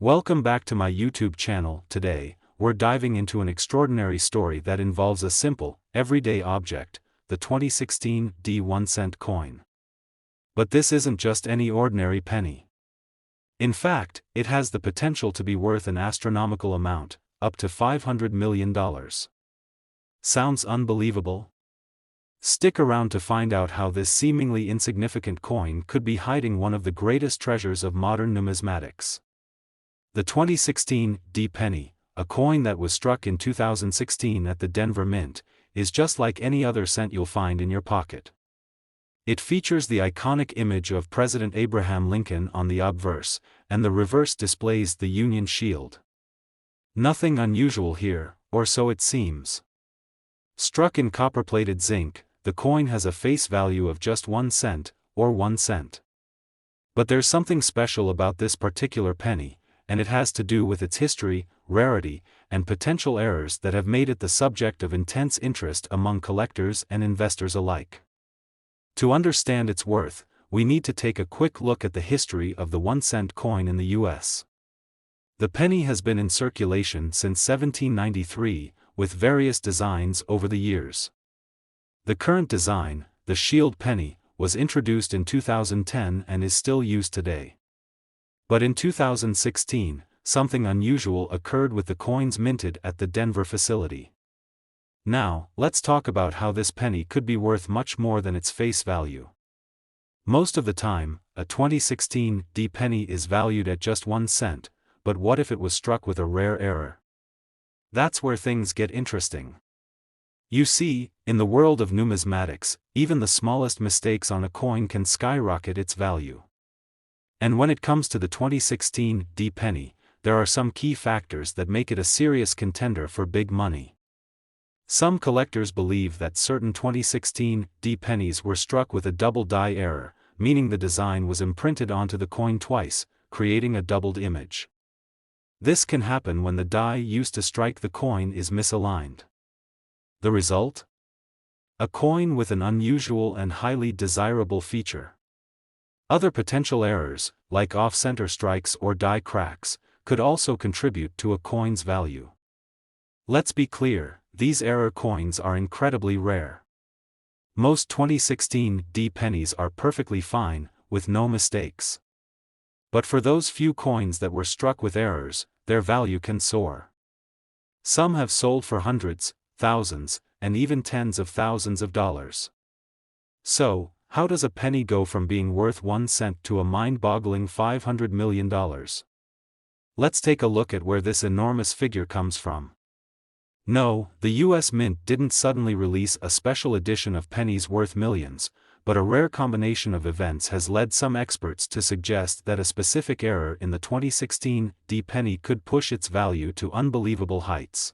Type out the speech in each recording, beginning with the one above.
Welcome back to my YouTube channel. Today, we're diving into an extraordinary story that involves a simple, everyday object, the 2016 1-cent coin. But this isn't just any ordinary penny. In fact, it has the potential to be worth an astronomical amount, up to $500 million. Sounds unbelievable? Stick around to find out how this seemingly insignificant coin could be hiding one of the greatest treasures of modern numismatics. The 2016 penny, a coin that was struck in 2016 at the Denver Mint, is just like any other cent you'll find in your pocket. It features the iconic image of President Abraham Lincoln on the obverse, and the reverse displays the Union shield. Nothing unusual here, or so it seems. Struck in copper-plated zinc, the coin has a face value of just 1 cent, or 1 cent. But there's something special about this particular penny, and it has to do with its history, rarity, and potential errors that have made it the subject of intense interest among collectors and investors alike. To understand its worth, we need to take a quick look at the history of the 1-cent coin in the U.S. The penny has been in circulation since 1793, with various designs over the years. The current design, the shield penny, was introduced in 2010 and is still used today. But in 2016, something unusual occurred with the coins minted at the Denver facility. Now, let's talk about how this penny could be worth much more than its face value. Most of the time, a 2016 penny is valued at just 1 cent, but what if it was struck with a rare error? That's where things get interesting. You see, in the world of numismatics, even the smallest mistakes on a coin can skyrocket its value. And when it comes to the 2016 penny, there are some key factors that make it a serious contender for big money. Some collectors believe that certain 2016 pennies were struck with a double die error, meaning the design was imprinted onto the coin twice, creating a doubled image. This can happen when the die used to strike the coin is misaligned. The result? A coin with an unusual and highly desirable feature. Other potential errors, like off-center strikes or die cracks, could also contribute to a coin's value. Let's be clear, these error coins are incredibly rare. Most 2016 pennies are perfectly fine, with no mistakes. But for those few coins that were struck with errors, their value can soar. Some have sold for hundreds, thousands, and even tens of thousands of dollars. So, how does a penny go from being worth 1 cent to a mind-boggling $500 million? Let's take a look at where this enormous figure comes from. No, the U.S. Mint didn't suddenly release a special edition of pennies worth millions, but a rare combination of events has led some experts to suggest that a specific error in the 2016 penny could push its value to unbelievable heights.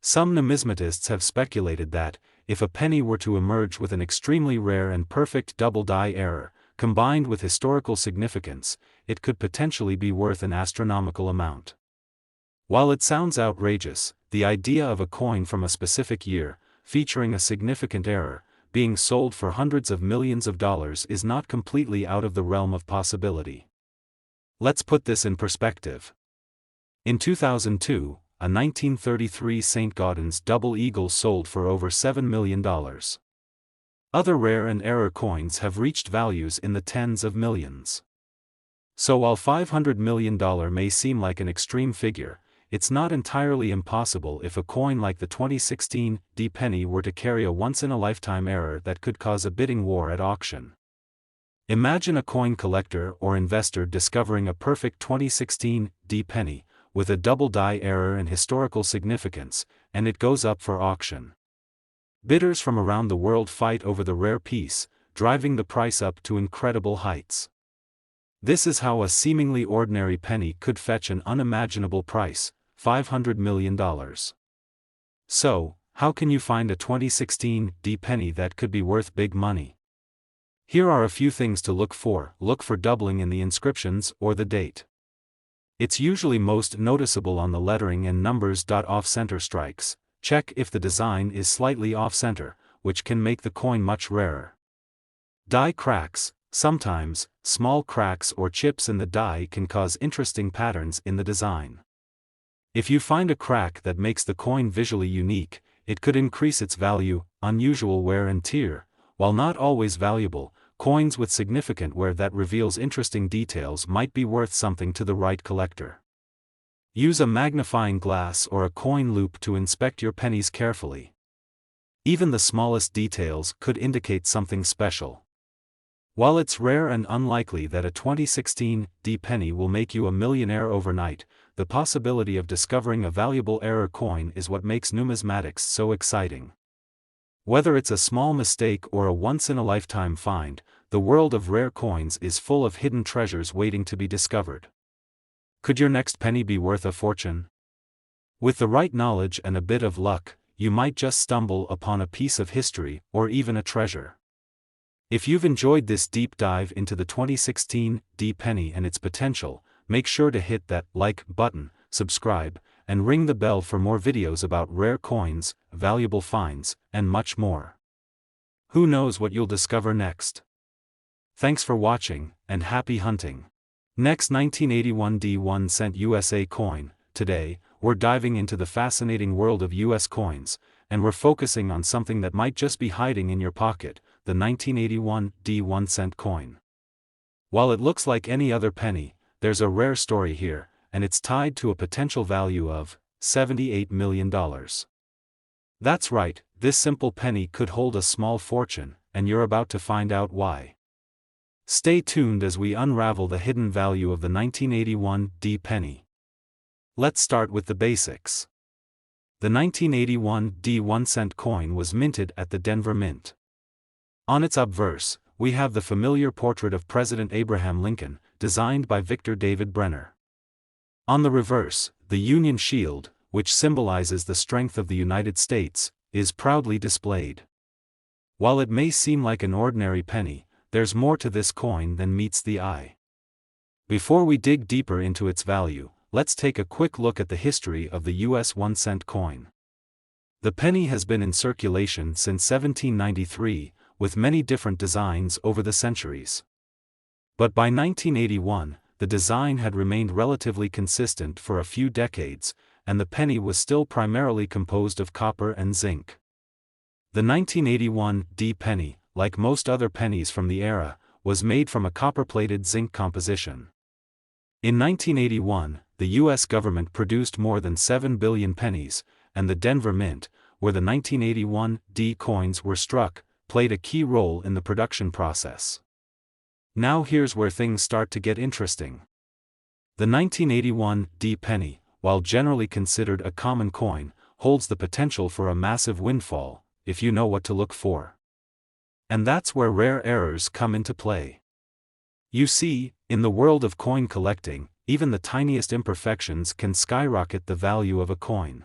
Some numismatists have speculated that, if a penny were to emerge with an extremely rare and perfect double die error, combined with historical significance, it could potentially be worth an astronomical amount. While it sounds outrageous, the idea of a coin from a specific year, featuring a significant error, being sold for hundreds of millions of dollars is not completely out of the realm of possibility. Let's put this in perspective. In 2002, a 1933 St. Gaudens double eagle sold for over $7 million. Other rare and error coins have reached values in the tens of millions. So while $500 million may seem like an extreme figure, it's not entirely impossible if a coin like the 2016 penny were to carry a once-in-a-lifetime error that could cause a bidding war at auction. Imagine a coin collector or investor discovering a perfect 2016 penny, with a double die error and historical significance, and it goes up for auction. Bidders from around the world fight over the rare piece, driving the price up to incredible heights. This is how a seemingly ordinary penny could fetch an unimaginable price, $500 million. So, how can you find a 2016 penny that could be worth big money? Here are a few things to look for. Look for doubling in the inscriptions or the date. It's usually most noticeable on the lettering and numbers. Off-center strikes. Check if the design is slightly off-center, which can make the coin much rarer. Die cracks. Sometimes, small cracks or chips in the die can cause interesting patterns in the design. If you find a crack that makes the coin visually unique, it could increase its value. Unusual wear and tear, while not always valuable, coins with significant wear that reveals interesting details might be worth something to the right collector. Use a magnifying glass or a coin loop to inspect your pennies carefully. Even the smallest details could indicate something special. While it's rare and unlikely that a 2016 D penny will make you a millionaire overnight, the possibility of discovering a valuable error coin is what makes numismatics so exciting. Whether it's a small mistake or a once-in-a-lifetime find, the world of rare coins is full of hidden treasures waiting to be discovered. Could your next penny be worth a fortune? With the right knowledge and a bit of luck, you might just stumble upon a piece of history or even a treasure. If you've enjoyed this deep dive into the 2016 D penny and its potential, make sure to hit that like button, subscribe, and ring the bell for more videos about rare coins, valuable finds, and much more. Who knows what you'll discover next? Thanks for watching, and happy hunting. Next, 1981 D 1 cent USA coin. Today, we're diving into the fascinating world of US coins, and we're focusing on something that might just be hiding in your pocket, the 1981 D 1 cent coin. While it looks like any other penny, there's a rare story here, and it's tied to a potential value of $78 million. That's right, this simple penny could hold a small fortune, and you're about to find out why. Stay tuned as we unravel the hidden value of the 1981 D penny. Let's start with the basics. The 1981 D 1 cent coin was minted at the Denver Mint. On its obverse, we have the familiar portrait of President Abraham Lincoln, designed by Victor David Brenner. On the reverse, the Union Shield, which symbolizes the strength of the United States, is proudly displayed. While it may seem like an ordinary penny, there's more to this coin than meets the eye. Before we dig deeper into its value, let's take a quick look at the history of the US 1 cent coin. The penny has been in circulation since 1793, with many different designs over the centuries. But by 1981, the design had remained relatively consistent for a few decades, and the penny was still primarily composed of copper and zinc. The 1981 D penny, like most other pennies from the era, was made from a copper-plated zinc composition. In 1981, the U.S. government produced more than 7 billion pennies, and the Denver Mint, where the 1981 D coins were struck, played a key role in the production process. Now here's where things start to get interesting. The 1981 D penny, while generally considered a common coin, holds the potential for a massive windfall, if you know what to look for. And that's where rare errors come into play. You see, in the world of coin collecting, even the tiniest imperfections can skyrocket the value of a coin.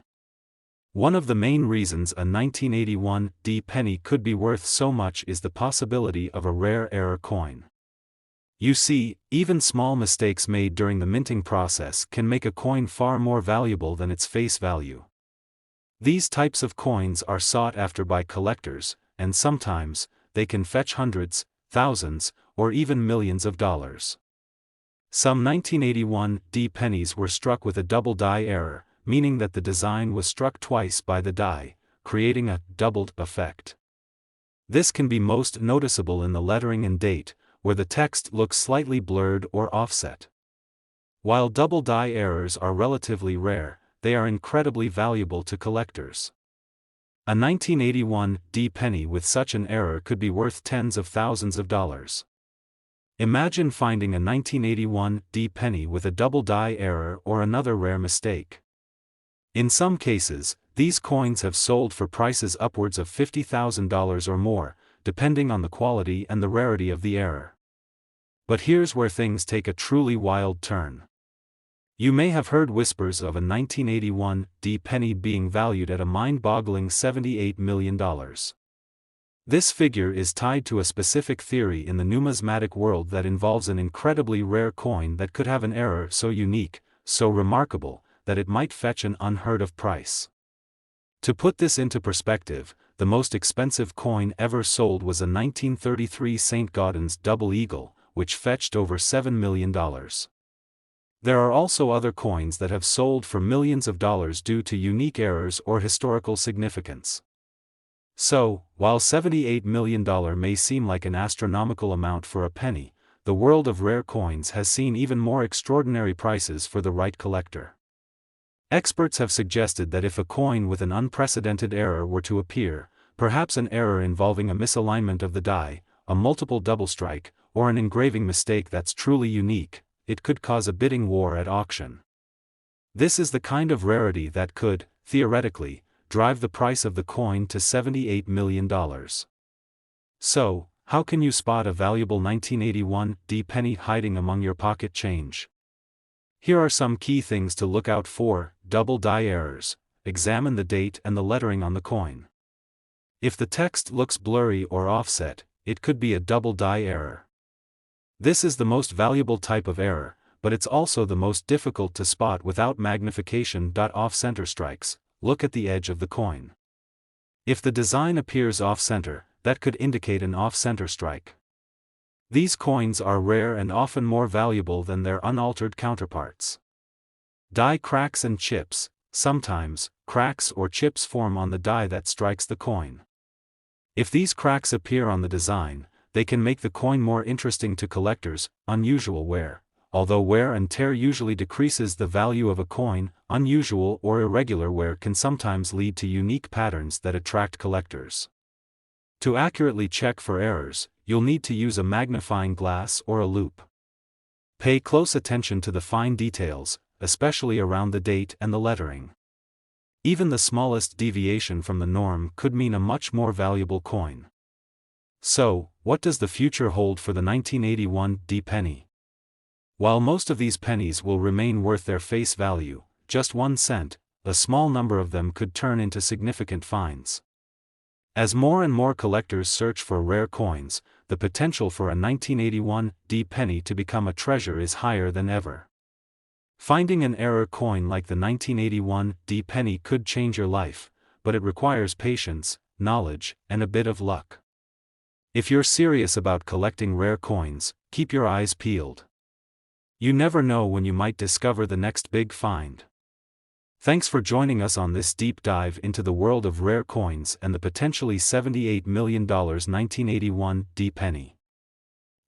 One of the main reasons a 1981 D penny could be worth so much is the possibility of a rare error coin. You see, even small mistakes made during the minting process can make a coin far more valuable than its face value. These types of coins are sought after by collectors, and sometimes, they can fetch hundreds, thousands, or even millions of dollars. Some 1981 D pennies were struck with a double die error, meaning that the design was struck twice by the die, creating a doubled effect. This can be most noticeable in the lettering and date, where the text looks slightly blurred or offset. While double die errors are relatively rare, they are incredibly valuable to collectors. A 1981 D penny with such an error could be worth tens of thousands of dollars. Imagine finding a 1981 D penny with a double die error or another rare mistake. In some cases, these coins have sold for prices upwards of $50,000 or more, depending on the quality and the rarity of the error. But here's where things take a truly wild turn. You may have heard whispers of a 1981 D penny being valued at a mind-boggling $78 million. This figure is tied to a specific theory in the numismatic world that involves an incredibly rare coin that could have an error so unique, so remarkable, that it might fetch an unheard-of price. To put this into perspective, the most expensive coin ever sold was a 1933 St. Gaudens double eagle, which fetched over $7 million. There are also other coins that have sold for millions of dollars due to unique errors or historical significance. So, while $78 million may seem like an astronomical amount for a penny, the world of rare coins has seen even more extraordinary prices for the right collector. Experts have suggested that if a coin with an unprecedented error were to appear, perhaps an error involving a misalignment of the die, a multiple double strike, or an engraving mistake that's truly unique, it could cause a bidding war at auction. This is the kind of rarity that could, theoretically, drive the price of the coin to $78 million. So, how can you spot a valuable 1981 D penny hiding among your pocket change? Here are some key things to look out for: double die errors. Examine the date and the lettering on the coin. If the text looks blurry or offset, it could be a double die error. This is the most valuable type of error, but it's also the most difficult to spot without magnification. Off-center strikes. Look at the edge of the coin. If the design appears off-center, that could indicate an off-center strike. These coins are rare and often more valuable than their unaltered counterparts. Die cracks and chips. Sometimes, cracks or chips form on the die that strikes the coin. If these cracks appear on the design, they can make the coin more interesting to collectors. Unusual wear. Although wear and tear usually decreases the value of a coin, unusual or irregular wear can sometimes lead to unique patterns that attract collectors. To accurately check for errors, you'll need to use a magnifying glass or a loupe. Pay close attention to the fine details, especially around the date and the lettering. Even the smallest deviation from the norm could mean a much more valuable coin. So, what does the future hold for the 1981 D penny? While most of these pennies will remain worth their face value, just 1 cent, a small number of them could turn into significant finds. As more and more collectors search for rare coins, the potential for a 1981 D penny to become a treasure is higher than ever. Finding an error coin like the 1981 D penny could change your life, but it requires patience, knowledge, and a bit of luck. If you're serious about collecting rare coins, keep your eyes peeled. You never know when you might discover the next big find. Thanks for joining us on this deep dive into the world of rare coins and the potentially $78 million 1981 D penny.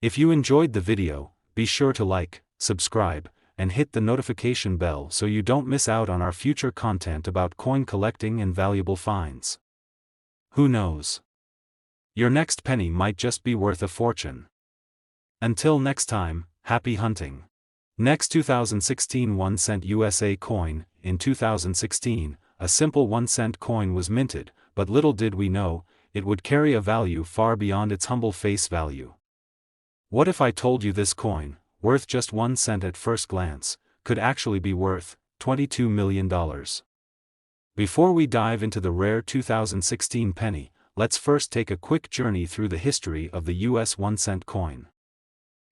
If you enjoyed the video, be sure to like, subscribe, and hit the notification bell so you don't miss out on our future content about coin collecting and valuable finds. Who knows? Your next penny might just be worth a fortune. Until next time, happy hunting. Next 2016 1 cent USA coin. In 2016, a simple 1 cent coin was minted, but little did we know, it would carry a value far beyond its humble face value. What if I told you this coin, worth just 1 cent at first glance, could actually be worth $22 million? Before we dive into the rare 2016 penny, let's first take a quick journey through the history of the US 1 cent coin.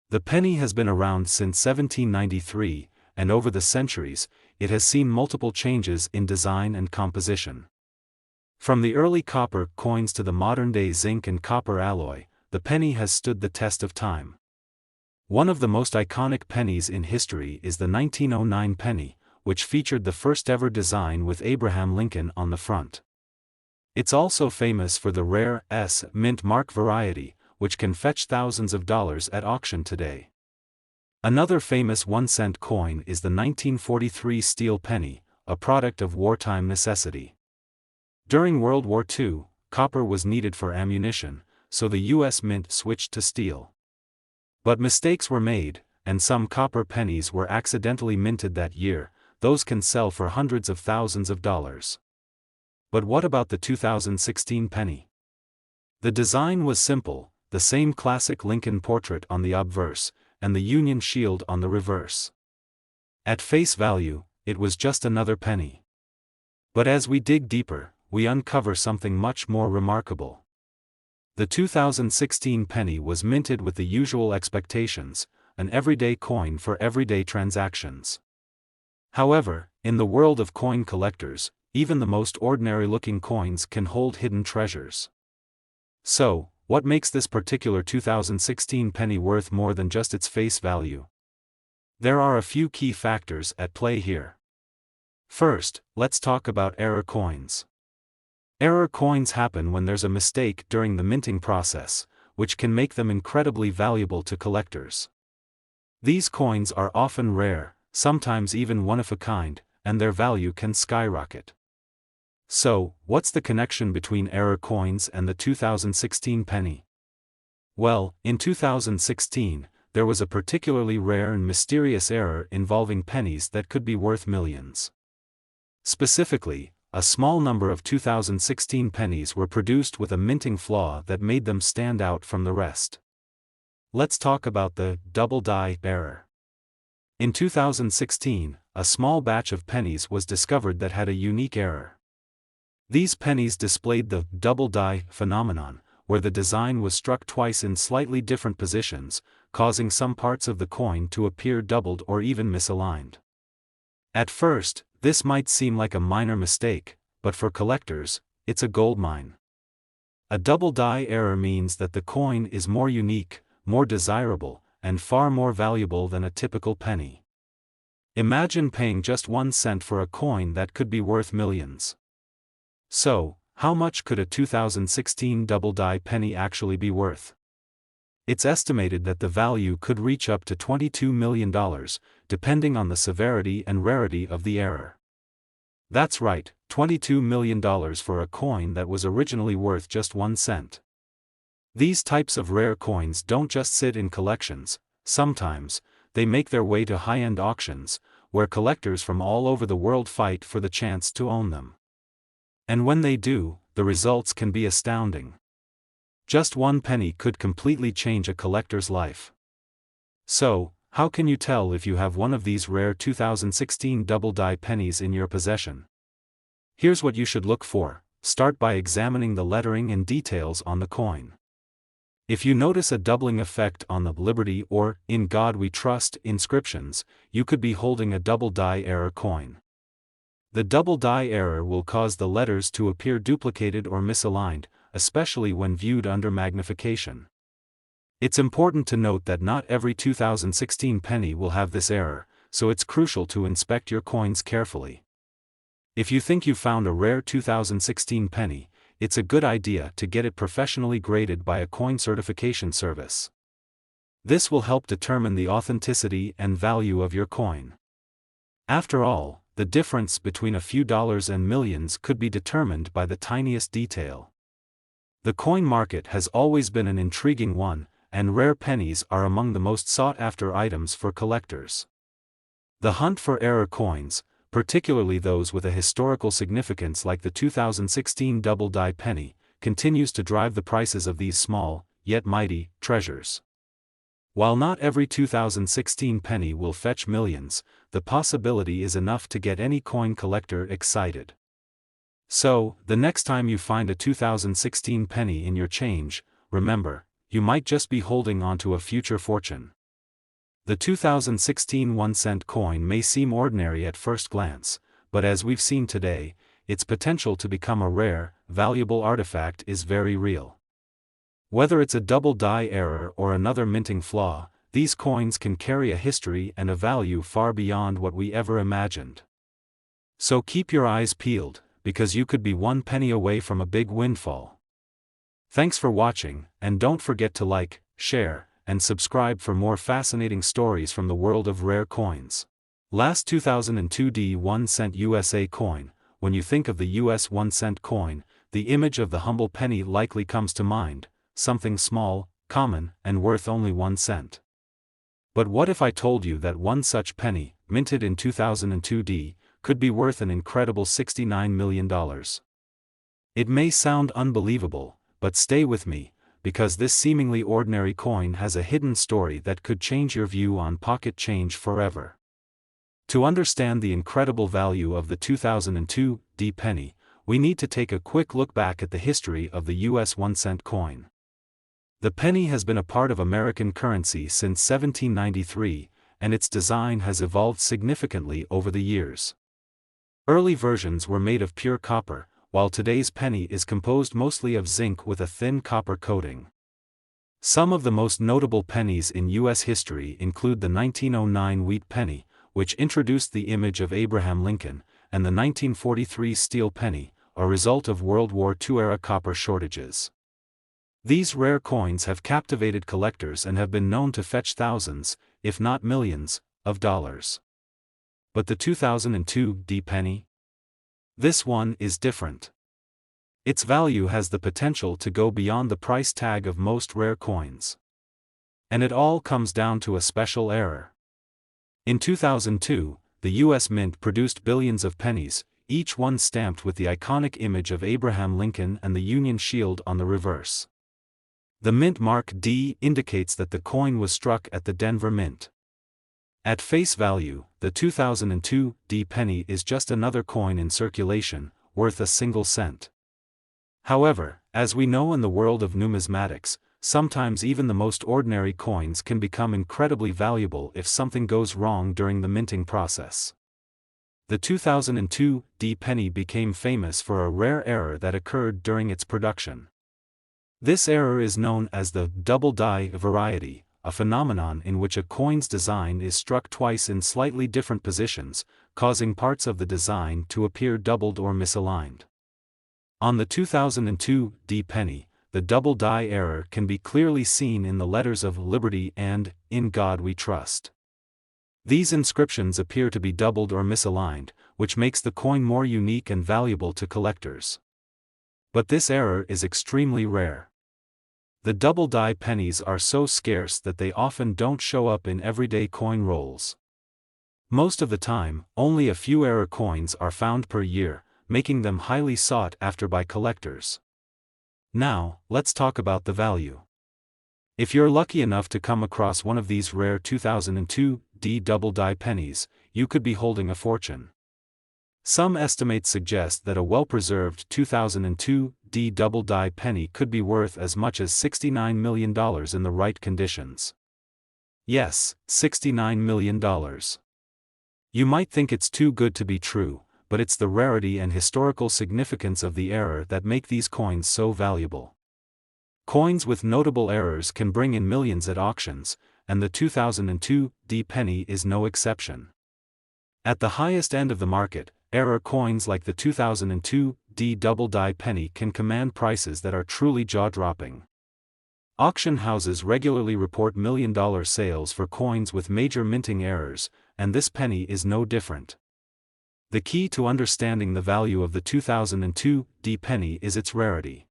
The penny has been around since 1793, and over the centuries, it has seen multiple changes in design and composition. From the early copper coins to the modern-day zinc and copper alloy, the penny has stood the test of time. One of the most iconic pennies in history is the 1909 penny, which featured the first-ever design with Abraham Lincoln on the front. It's also famous for the rare S mint mark variety, which can fetch thousands of dollars at auction today. Another famous 1 cent coin is the 1943 steel penny, a product of wartime necessity. During World War II, copper was needed for ammunition, so the U.S. Mint switched to steel. But mistakes were made, and some copper pennies were accidentally minted that year. Those can sell for hundreds of thousands of dollars. But what about the 2016 penny? The design was simple, the same classic Lincoln portrait on the obverse, and the Union shield on the reverse. At face value, it was just another penny. But as we dig deeper, we uncover something much more remarkable. The 2016 penny was minted with the usual expectations, an everyday coin for everyday transactions. However, in the world of coin collectors, even the most ordinary-looking coins can hold hidden treasures. So, what makes this particular 2016 penny worth more than just its face value? There are a few key factors at play here. First, let's talk about error coins. Error coins happen when there's a mistake during the minting process, which can make them incredibly valuable to collectors. These coins are often rare, sometimes even one of a kind, and their value can skyrocket. So, what's the connection between error coins and the 2016 penny? Well, in 2016, there was a particularly rare and mysterious error involving pennies that could be worth millions. Specifically, a small number of 2016 pennies were produced with a minting flaw that made them stand out from the rest. Let's talk about the double die error. In 2016, a small batch of pennies was discovered that had a unique error. These pennies displayed the double die phenomenon, where the design was struck twice in slightly different positions, causing some parts of the coin to appear doubled or even misaligned. At first, this might seem like a minor mistake, but for collectors, it's a goldmine. A double die error means that the coin is more unique, more desirable, and far more valuable than a typical penny. Imagine paying just 1 cent for a coin that could be worth millions. So, how much could a 2016 double die penny actually be worth? It's estimated that the value could reach up to $22 million, depending on the severity and rarity of the error. That's right, $22 million for a coin that was originally worth just 1 cent. These types of rare coins don't just sit in collections, sometimes, they make their way to high-end auctions, where collectors from all over the world fight for the chance to own them. And when they do, the results can be astounding. Just 1 penny could completely change a collector's life. So, how can you tell if you have one of these rare 2016 double die pennies in your possession? Here's what you should look for. Start by examining the lettering and details on the coin. If you notice a doubling effect on the Liberty or In God We Trust inscriptions, you could be holding a double die error coin. The double die error will cause the letters to appear duplicated or misaligned, especially when viewed under magnification. It's important to note that not every 2016 penny will have this error, so it's crucial to inspect your coins carefully. If you think you found a rare 2016 penny, it's a good idea to get it professionally graded by a coin certification service. This will help determine the authenticity and value of your coin. After all, the difference between a few dollars and millions could be determined by the tiniest detail. The coin market has always been an intriguing one, and rare pennies are among the most sought-after items for collectors. The hunt for error coins, particularly those with a historical significance like the 2016 double die penny, continues to drive the prices of these small, yet mighty, treasures. While not every 2016 penny will fetch millions, the possibility is enough to get any coin collector excited. So, the next time you find a 2016 penny in your change, remember, you might just be holding onto a future fortune. The 2016 1-cent coin may seem ordinary at first glance, but as we've seen today, its potential to become a rare, valuable artifact is very real. Whether it's a double die error or another minting flaw, these coins can carry a history and a value far beyond what we ever imagined. So keep your eyes peeled, because you could be 1 penny away from a big windfall. Thanks for watching, and don't forget to like, share, and subscribe for more fascinating stories from the world of rare coins. Last 2002 D1 USA coin. When you think of the US 1-cent coin, the image of the humble penny likely comes to mind, something small, common, and worth only 1 cent. But what if I told you that one such penny, minted in 2002 D, could be worth an incredible $69 million? It may sound unbelievable, but stay with me, because this seemingly ordinary coin has a hidden story that could change your view on pocket change forever. To understand the incredible value of the 2002 D penny, we need to take a quick look back at the history of the US 1-cent coin. The penny has been a part of American currency since 1793, and its design has evolved significantly over the years. Early versions were made of pure copper, while today's penny is composed mostly of zinc with a thin copper coating. Some of the most notable pennies in U.S. history include the 1909 wheat penny, which introduced the image of Abraham Lincoln, and the 1943 steel penny, a result of World War II-era copper shortages. These rare coins have captivated collectors and have been known to fetch thousands, if not millions, of dollars. But the 2002 D penny? This one is different. Its value has the potential to go beyond the price tag of most rare coins. And it all comes down to a special error. In 2002, the U.S. Mint produced billions of pennies, each one stamped with the iconic image of Abraham Lincoln and the Union Shield on the reverse. The mint mark D indicates that the coin was struck at the Denver Mint. At face value, the 2002 D penny is just another coin in circulation, worth a single cent. However, as we know in the world of numismatics, sometimes even the most ordinary coins can become incredibly valuable if something goes wrong during the minting process. The 2002 D penny became famous for a rare error that occurred during its production. This error is known as the double die variety, a phenomenon in which a coin's design is struck twice in slightly different positions, causing parts of the design to appear doubled or misaligned. On the 2002 D penny, the double die error can be clearly seen in the letters of Liberty and In God We Trust. These inscriptions appear to be doubled or misaligned, which makes the coin more unique and valuable to collectors. But this error is extremely rare. The double die pennies are so scarce that they often don't show up in everyday coin rolls. Most of the time, only a few error coins are found per year, making them highly sought after by collectors. Now, let's talk about the value. If you're lucky enough to come across one of these rare 2002 D double die pennies, you could be holding a fortune. Some estimates suggest that a well-preserved 2002 D double die penny could be worth as much as $69 million in the right conditions. Yes, $69 million. You might think it's too good to be true, but it's the rarity and historical significance of the error that make these coins so valuable. Coins with notable errors can bring in millions at auctions, and the 2002 D penny is no exception. At the highest end of the market, error coins like the 2002 D double die penny can command prices that are truly jaw-dropping. Auction houses regularly report million-dollar sales for coins with major minting errors, and this penny is no different. The key to understanding the value of the 2002 D penny is its rarity.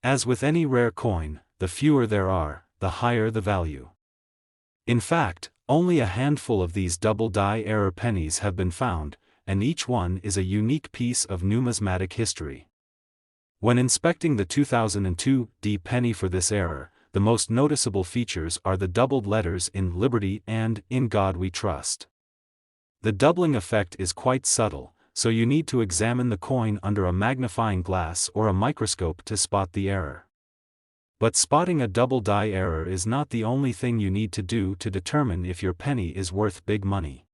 As with any rare coin, the fewer there are, the higher the value. In fact, only a handful of these double die error pennies have been found, and each one is a unique piece of numismatic history. When inspecting the 2002 D penny for this error, the most noticeable features are the doubled letters in Liberty and In God We Trust. The doubling effect is quite subtle, so you need to examine the coin under a magnifying glass or a microscope to spot the error. But spotting a double die error is not the only thing you need to do to determine if your penny is worth big money.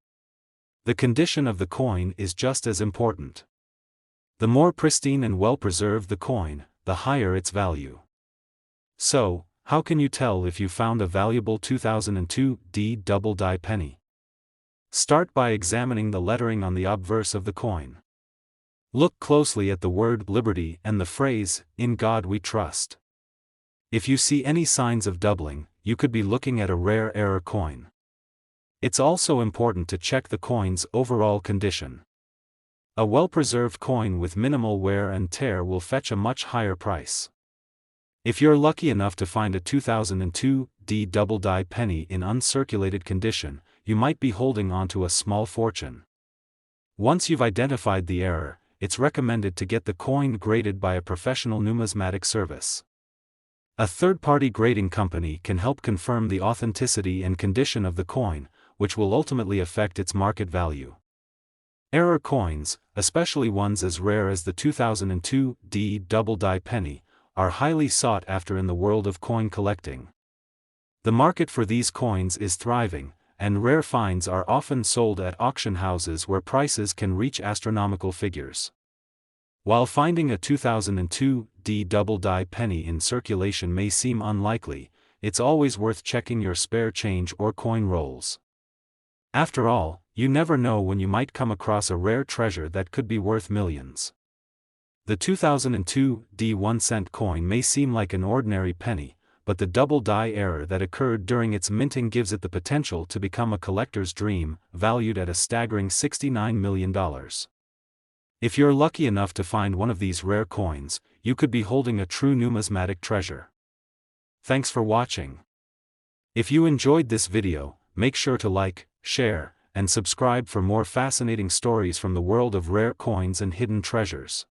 The condition of the coin is just as important. The more pristine and well-preserved the coin, the higher its value. So, how can you tell if you found a valuable 2002 D double die penny? Start by examining the lettering on the obverse of the coin. Look closely at the word Liberty and the phrase, In God We Trust. If you see any signs of doubling, you could be looking at a rare error coin. It's also important to check the coin's overall condition. A well-preserved coin with minimal wear and tear will fetch a much higher price. If you're lucky enough to find a 2002 D double die penny in uncirculated condition, you might be holding onto a small fortune. Once you've identified the error, it's recommended to get the coin graded by a professional numismatic service. A third-party grading company can help confirm the authenticity and condition of the coin, which will ultimately affect its market value. Error coins, especially ones as rare as the 2002 D double die penny, are highly sought after in the world of coin collecting. The market for these coins is thriving, and rare finds are often sold at auction houses where prices can reach astronomical figures. While finding a 2002 D double die penny in circulation may seem unlikely, it's always worth checking your spare change or coin rolls. After all, you never know when you might come across a rare treasure that could be worth millions. The 2002 D 1-cent coin may seem like an ordinary penny, but the double die error that occurred during its minting gives it the potential to become a collector's dream, valued at a staggering $69 million. If you're lucky enough to find one of these rare coins, you could be holding a true numismatic treasure. Thanks for watching. If you enjoyed this video, make sure to like, share, and subscribe for more fascinating stories from the world of rare coins and hidden treasures.